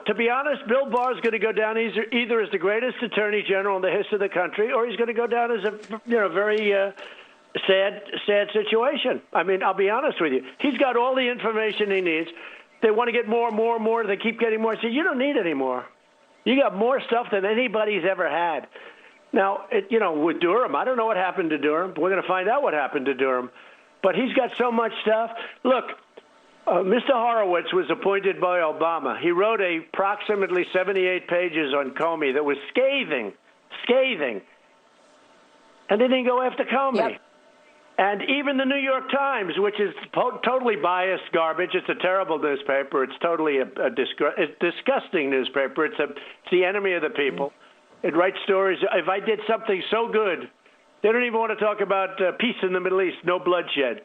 to be honest, Bill Barr is going to go down either as the greatest attorney general in the history of the country, or he's going to go down as a very sad situation. I mean, I'll be honest with you. He's got all the information he needs. They want to get more and more and more. They keep getting more. I say, you don't need any more. You got more stuff than anybody's ever had. Now, with Durham, I don't know what happened to Durham. We're going to find out what happened to Durham. But he's got so much stuff. Look. Mr. Horowitz was appointed by Obama. He wrote approximately 78 pages on Comey that was scathing, and they didn't go after Comey. Yep. And even the New York Times, which is totally biased garbage, it's a terrible newspaper. It's totally a disgusting newspaper. It's the enemy of the people. It writes stories. If I did something so good, they don't even want to talk about peace in the Middle East, no bloodshed.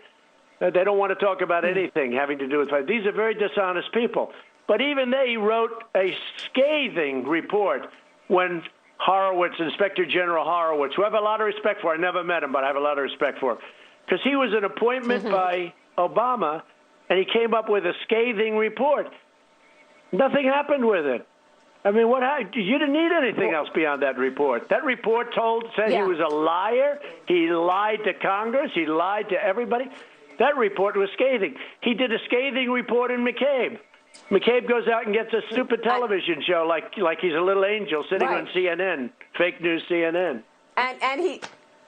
They don't want to talk about anything having to do with fight. These are very dishonest people. But even they wrote a scathing report when Horowitz, Inspector General Horowitz, who I have a lot of respect for. I never met him, but I have a lot of respect for him. Because he was an appointment by Obama, and he came up with a scathing report. Nothing happened with it. I mean, you didn't need anything else beyond that report. That report said he was a liar. He lied to Congress. He lied to everybody. That report was scathing. He did a scathing report in McCabe. McCabe goes out and gets a stupid television show like he's a little angel sitting on CNN, fake news CNN.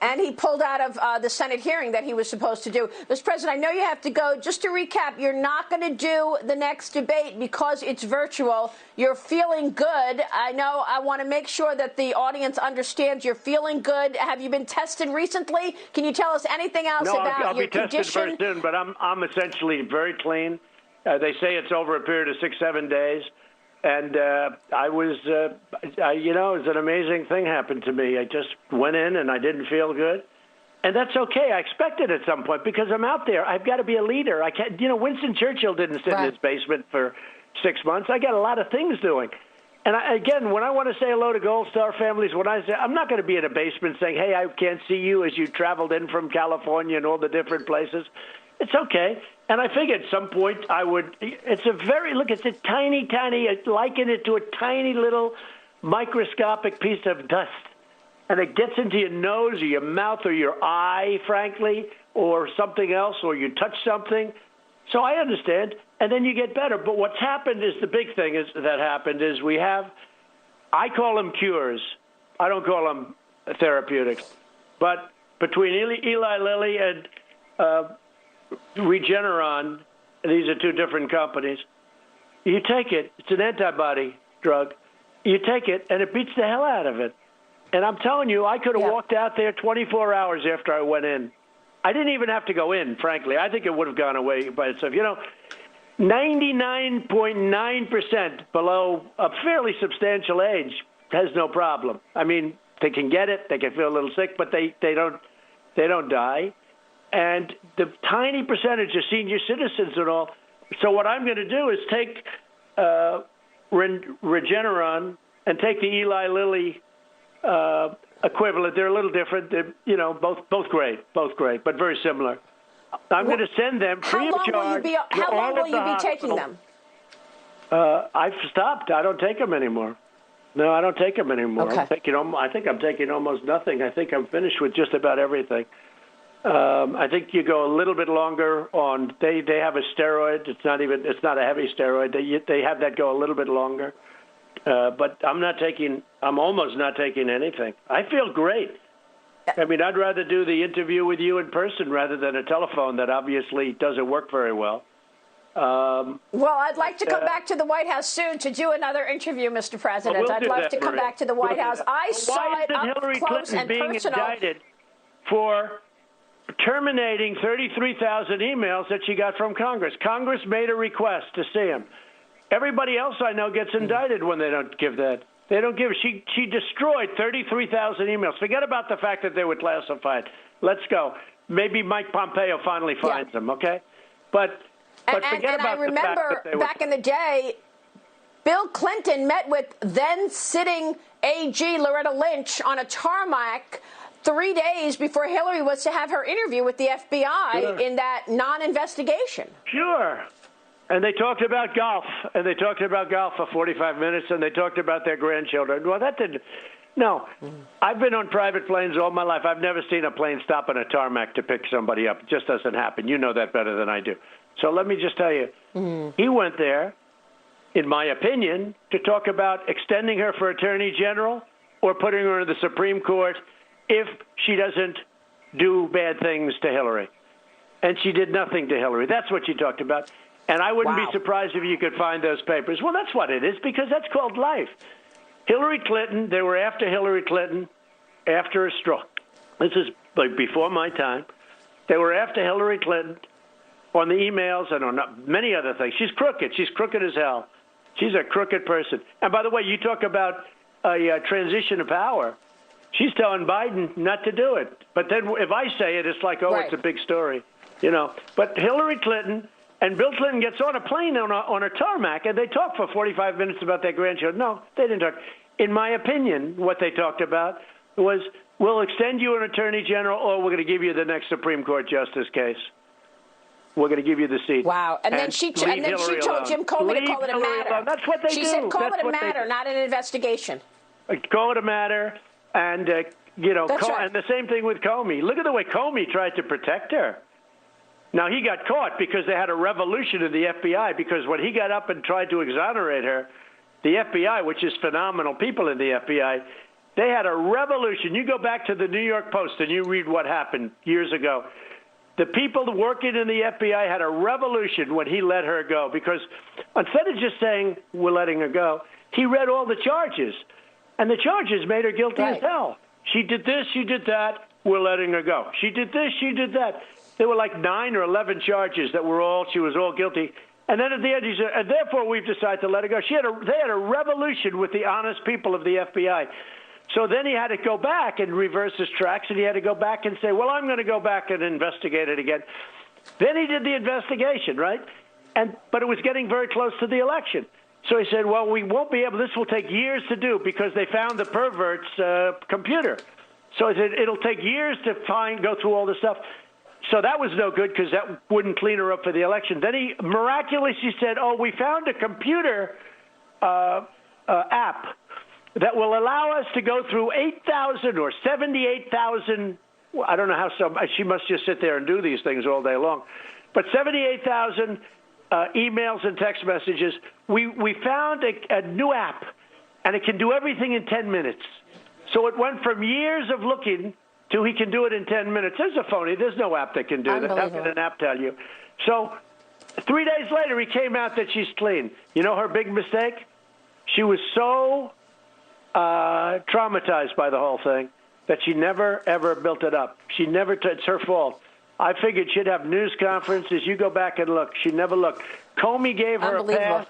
And he pulled out of the Senate hearing that he was supposed to do. Mr. President, I know you have to go. Just to recap, you're not going to do the next debate because it's virtual. You're feeling good. I know I want to make sure that the audience understands you're feeling good. Have you been tested recently? Can you tell us anything else about your condition? I'll be tested very soon, but I'm essentially very clean. They say it's over a period of 6-7 days. And it was an amazing thing happened to me. I just went in and I didn't feel good. And that's okay. I expect it at some point because I'm out there. I've got to be a leader. I can't, Winston Churchill didn't sit in his basement for 6 months. I got a lot of things doing. And again, when I want to say hello to Gold Star families, I'm not going to be in a basement saying, hey, I can't see you as you traveled in from California and all the different places. It's okay. And I figure at some point it's a tiny, I liken it to a tiny little microscopic piece of dust. And it gets into your nose or your mouth or your eye, frankly, or something else, or you touch something. So I understand. And then you get better. But what's happened is the big thing that happened is I call them cures. I don't call them therapeutics. But between Eli Lilly and Regeneron, these are two different companies, you take it. It's an antibody drug. You take it, and it beats the hell out of it. And I'm telling you, I could have walked out there 24 hours after I went in. I didn't even have to go in, frankly. I think it would have gone away by itself. 99.9% below a fairly substantial age has no problem. I mean, they can get it, they can feel a little sick, but they don't die. And the tiny percentage of senior citizens and all. So what I'm going to do is take Regeneron and take the Eli Lilly equivalent. They're a little different. They're, both great, but very similar. I'm going to send them free of charge. How long will you be taking them? I've stopped. I don't take them anymore. No, I don't take them anymore. Okay. I think I'm taking almost nothing. I think I'm finished with just about everything. I think you go a little bit longer on. They have a steroid. It's not a heavy steroid. They have that go a little bit longer. But I'm almost not taking anything. I feel great. I mean, I'd rather do the interview with you in person rather than a telephone that obviously doesn't work very well. Well, I'd like to come back to the White House soon to do another interview, Mr. President. I'd love to come back to the White House. I saw it up close and personal. Why isn't Hillary Clinton being indicted for terminating 33,000 emails that she got from Congress? Congress made a request to see him. Everybody else I know gets indicted when they don't give that. They don't give. She destroyed 33,000 emails. Forget about the fact that they were classified. Let's go. Maybe Mike Pompeo finally finds them. Okay, but forget about the fact that they were. Back in the day, Bill Clinton met with then sitting AG Loretta Lynch on a tarmac 3 days before Hillary was to have her interview with the FBI in that non-investigation. Sure. And they talked about golf, for 45 minutes, and they talked about their grandchildren. Well, that didn't. No, I've been on private planes all my life. I've never seen a plane stop on a tarmac to pick somebody up. It just doesn't happen. You know that better than I do. So let me just tell you, he went there, in my opinion, to talk about extending her for attorney general or putting her in the Supreme Court if she doesn't do bad things to Hillary. And she did nothing to Hillary. That's what she talked about. And I wouldn't be surprised if you could find those papers. Well, that's what it is, because that's called life. Hillary Clinton, they were after Hillary Clinton after a stroke. This is like before my time. They were after Hillary Clinton on the emails and on many other things. She's crooked. She's crooked as hell. She's a crooked person. And by the way, you talk about a transition of power. She's telling Biden not to do it. But then if I say it, it's like, it's a big story. But Hillary Clinton and Bill Clinton gets on a plane on a tarmac, and they talk for 45 minutes about their grandchildren. No, they didn't talk. In my opinion, what they talked about was, we'll extend you an attorney general, or we're going to give you the next Supreme Court justice case. We're going to give you the seat. Wow. And then she told Jim Comey to call it a matter. That's what they do. She said call it a matter, not an investigation. Call it a matter, and, and the same thing with Comey. Look at the way Comey tried to protect her. Now, he got caught because they had a revolution in the FBI, because when he got up and tried to exonerate her, the FBI, which is phenomenal people in the FBI, they had a revolution. You go back to the New York Post and you read what happened years ago. The people working in the FBI had a revolution when he let her go, because instead of just saying, we're letting her go, he read all the charges. And the charges made her guilty as hell. She did this, she did that, we're letting her go. She did this, she did that. There were like 9 or 11 charges that she was all guilty. And then at the end, he said, and therefore we've decided to let her go. They had a revolution with the honest people of the FBI. So then he had to go back and reverse his tracks, and he had to go back and say, well, I'm going to go back and investigate it again. Then he did the investigation, right? But it was getting very close to the election. So he said, well, we won't be able, this will take years to do because they found the pervert's computer. So he said, it'll take years to go through all this stuff. So that was no good because that wouldn't clean her up for the election. Then he miraculously said, oh, we found a computer app that will allow us to go through 8,000 or 78,000. I don't know how she must just sit there and do these things all day long. But 78,000 emails and text messages. We found a new app, and it can do everything in 10 minutes. So it went from years of looking to he can do it in 10 minutes. There's a phony. There's no app that can do that. How can an app tell you? So 3 days later, he came out that she's clean. You know her big mistake? She was so traumatized by the whole thing that she never, ever built it up. It's her fault. I figured she'd have news conferences. You go back and look. She never looked. Comey gave her a pass.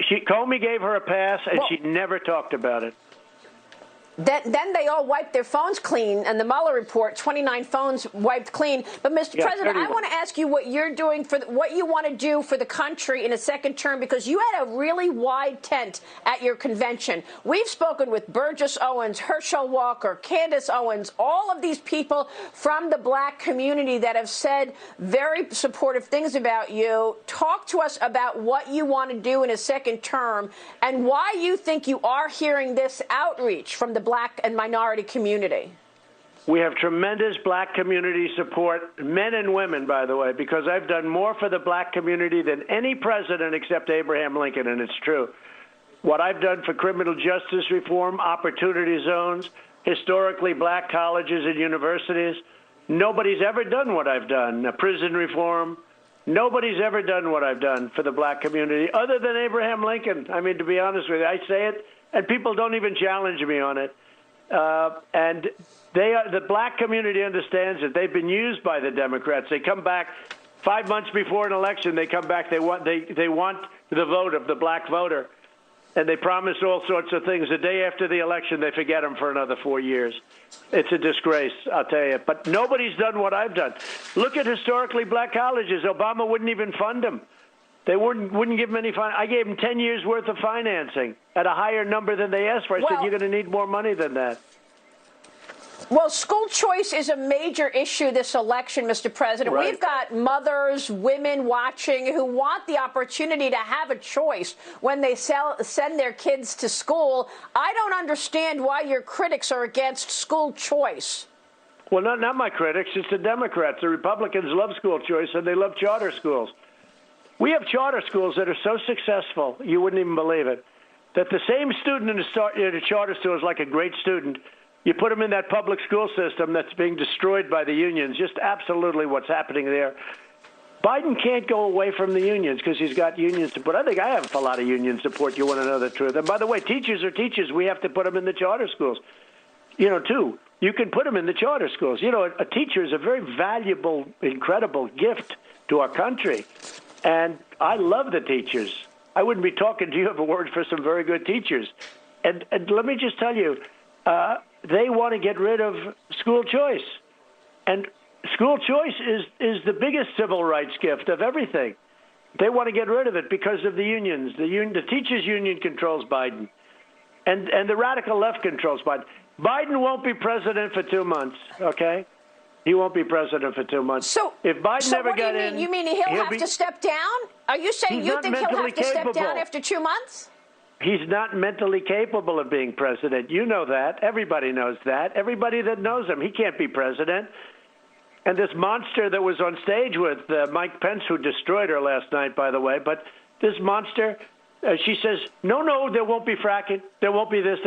Comey gave her a pass, and she never talked about it. Then they all wiped their phones clean, and the Mueller report, 29 phones wiped clean. But, Mr. President, I want to ask you what you're doing what you want to do for the country in a second term, because you had a really wide tent at your convention. We've spoken with Burgess Owens, Herschel Walker, Candace Owens, all of these people from the black community that have said very supportive things about you. Talk to us about what you want to do in a second term and why you think you are hearing this outreach from the black and minority community. We have tremendous black community support, men and women, by the way, because I've done more for the black community than any president except Abraham Lincoln, and it's true. What I've done for criminal justice reform, opportunity zones, historically black colleges and universities, nobody's ever done what I've done. Prison reform, nobody's ever done what I've done for the black community other than Abraham Lincoln. I mean, to be honest with you, I say it, and people don't even challenge me on it. And the black community understands that they've been used by the Democrats. They come back 5 months before an election. They come back. They want the vote of the black voter, and they promise all sorts of things. The day after the election, they forget them for another 4 years. It's a disgrace, I'll tell you. But nobody's done what I've done. Look at historically black colleges. Obama wouldn't even fund them. They wouldn't give them any I gave them 10 years' worth of financing at a higher number than they asked for. I said, you're going to need more money than that. Well, school choice is a major issue this election, Mr. President. Right. We've got mothers, women watching who want the opportunity to have a choice when they send their kids to school. I don't understand why your critics are against school choice. Well, not my critics. It's the Democrats. The Republicans love school choice, and they love charter schools. We have charter schools that are so successful, you wouldn't even believe it, that the same student in a charter school is like a great student. You put them in that public school system that's being destroyed by the unions, just absolutely what's happening there. Biden can't go away from the unions because he's got union support. I think I have a lot of union support. You want to know the truth. And by the way, teachers are teachers. We have to put them in the charter schools, too. You can put them in the charter schools. A teacher is a very valuable, incredible gift to our country. And I love the teachers. I wouldn't be talking to you if it weren't for some very good teachers. And let me just tell you, they want to get rid of school choice. And school choice is the biggest civil rights gift of everything. They want to get rid of it because of the unions. The teachers' union controls Biden. And the radical left controls Biden. Biden won't be president for 2 months, okay? He won't be president for 2 months. So if Biden never got in, you mean he'll have to step down? Are you saying you think he'll have to step down after 2 months? He's not mentally capable of being president. You know that. Everybody knows that. Everybody that knows him, he can't be president. And this monster that was on stage with Mike Pence, who destroyed her last night, by the way, but this monster, she says, no, there won't be fracking. There won't be this.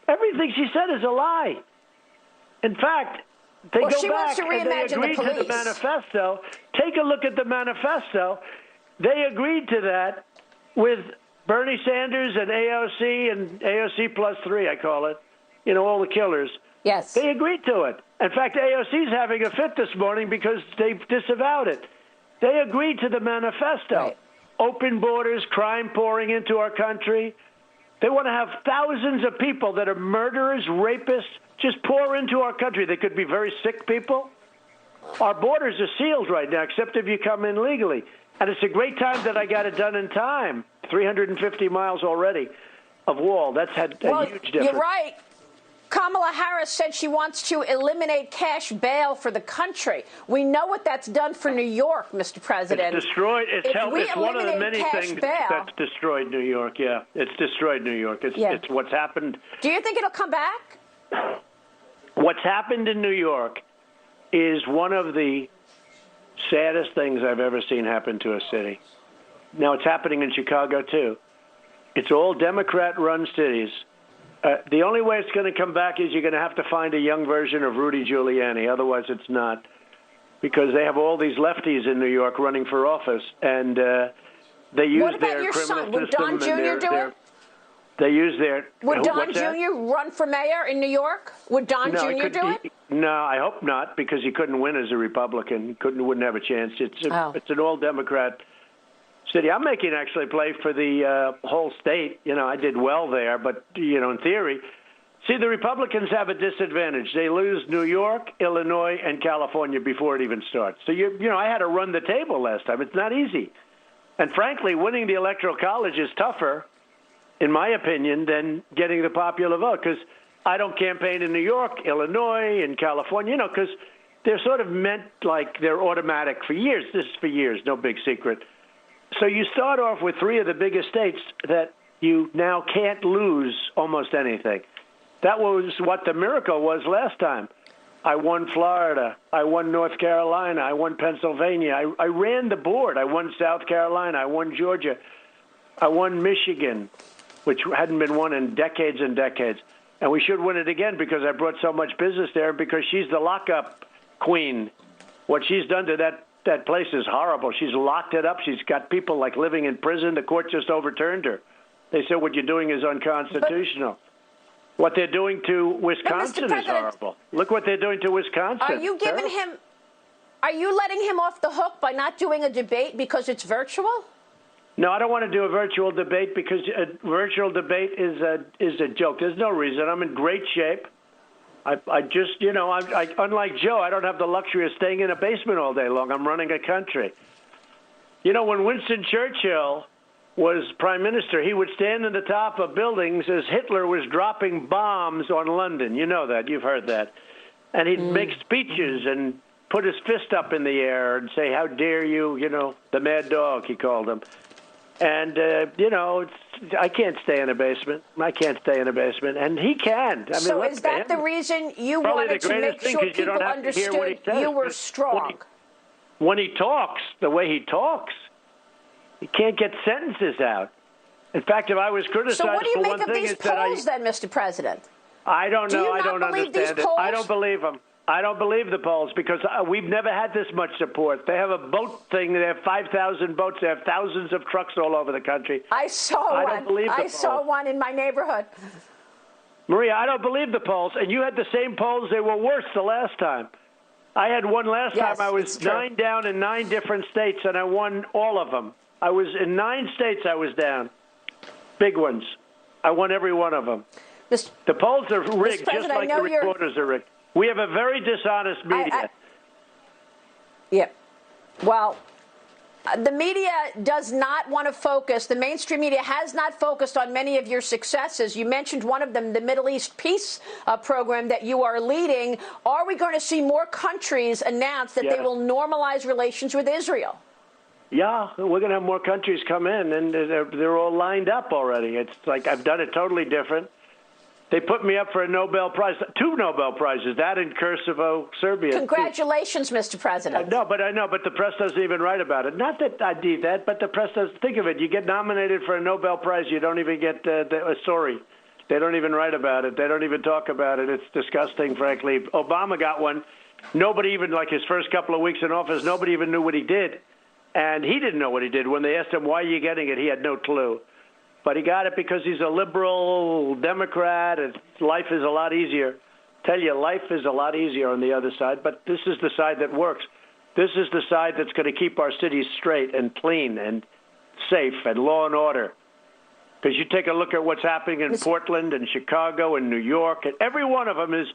Everything she said is a lie. In fact, they go back and they agreed to the manifesto. Take a look at the manifesto. They agreed to that with Bernie Sanders and AOC plus 3, I call it, all the killers. Yes. They agreed to it. In fact, AOC's having a fit this morning because they disavowed it. They agreed to the manifesto. Right. Open borders, crime pouring into our country. They want to have thousands of people that are murderers, rapists, just pour into our country. They could be very sick people. Our borders are sealed right now, except if you come in legally. And it's a great time that I got it done in time. 350 miles already of wall. That's had a huge difference. You're right. Kamala Harris said she wants to eliminate cash bail for the country. We know what that's done for New York, Mr. President. It's destroyed. It's one of the many things that's destroyed New York. Yeah, it's destroyed New York. It's what's happened. Do you think it'll come back? What's happened in New York is one of the saddest things I've ever seen happen to a city. Now, it's happening in Chicago, too. It's all Democrat-run cities. The only way it's going to come back is you're going to have to find a young version of Rudy Giuliani. Otherwise, it's not, because they have all these lefties in New York running for office, and they use their criminal system. What about your son? Would Don Jr. do it? They use their... Would Don Jr. run for mayor in New York? Would Don Jr. do it? No, I hope not, because he couldn't win as a Republican. Wouldn't have a chance. It's an all-Democrat city. I'm making actually play for the whole state. You know, I did well there, but, you know, in theory. See, the Republicans have a disadvantage. They lose New York, Illinois, and California before it even starts. So, you know, I had to run the table last time. It's not easy. And frankly, winning the Electoral College is tougher, in my opinion, than getting the popular vote, because I don't campaign in New York, Illinois, and California, you know, because they're sort of meant like they're automatic for years. This is for years, no big secret. So you start off with three of the biggest states that you now can't lose almost anything. That was what the miracle was last time. I won Florida. I won North Carolina. I won Pennsylvania. I ran the board. I won South Carolina. I won Georgia. I won Michigan, which hadn't been won in decades and decades. And we should win it again because I brought so much business there, because she's the lockup queen. What she's done to that place is horrible. She's locked it up. She's got people like living in prison. The court just overturned her. They said what you're doing is unconstitutional. What they're doing to Wisconsin is horrible. Look what they're doing to Wisconsin. Are you giving him? Are you letting him off the hook by not doing a debate because it's virtual? No, I don't want to do a virtual debate because a virtual debate is a joke. There's no reason. I'm in great shape. I just, you know, I unlike Joe, I don't have the luxury of staying in a basement all day long. I'm running a country. You know, when Winston Churchill was prime minister, he would stand in the top of buildings as Hitler was dropping bombs on London. You know that. You've heard that. And he'd make speeches and put his fist up in the air and say, "How dare you," you know, the mad dog, he called him. And, you know, I can't stay in a basement. I can't stay in a basement. And he can. I mean, so is that the reason you wanted to make sure people understood you were strong? When he talks, the way he talks, he can't get sentences out. In fact, if I was criticized for one thing, so what do you make of these polls then, Mr. President? I don't know. I don't understand it. I don't believe them. I don't believe the polls because we've never had this much support. They have a boat thing. They have 5,000 boats. They have thousands of trucks all over the country. I saw one. Don't believe the polls. I saw one in my neighborhood. Maria, I don't believe the polls. And you had the same polls. They were worse the last time. I had one last time. I was 9 down in 9 different states, and I won all of them. I was in 9 states I was down. Big ones. I won every one of them. The polls are rigged just like the reporters are rigged. We have a very dishonest media. Yeah. Well, the media does not want to focus. The mainstream media has not focused on many of your successes. You mentioned one of them, the Middle East Peace Program that you are leading. Are we going to see more countries announce that they will normalize relations with Israel? Yeah, we're going to have more countries come in, and they're all lined up already. It's like I've done it totally different. They put me up for a Nobel Prize, 2 Nobel Prizes, that in Kosovo, Serbia. Congratulations, Mr. President. I know, but the press doesn't even write about it. Not that I did that, but the press doesn't think of it. You get nominated for a Nobel Prize, you don't even get a story. They don't even write about it. They don't even talk about it. It's disgusting, frankly. Obama got one. Nobody even, like his first couple of weeks in office, nobody even knew what he did. And he didn't know what he did. When they asked him, why are you getting it, he had no clue. But he got it because he's a liberal Democrat, and life is a lot easier. Tell you, life is a lot easier on the other side, but this is the side that works. This is the side that's going to keep our cities straight and clean and safe and law and order. Because you take a look at what's happening in Portland and Chicago and New York, and every one of them is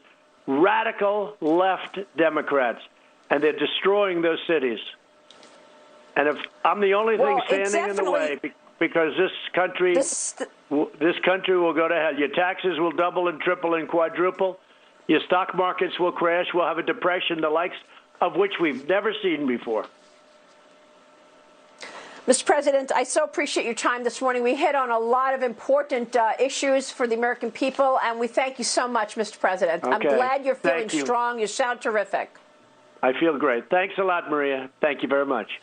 radical left Democrats, and they're destroying those cities. And if I'm the only thing standing in the way, because this country will go to hell. Your taxes will double and triple and quadruple. Your stock markets will crash. We'll have a depression, the likes of which we've never seen before. Mr. President, I so appreciate your time this morning. We hit on a lot of important issues for the American people, and we thank you so much, Mr. President. Okay. I'm glad you're feeling strong. You sound terrific. I feel great. Thanks a lot, Maria. Thank you very much.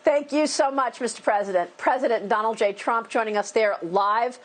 Thank you so much, Mr. President. President Donald J. Trump joining us there live.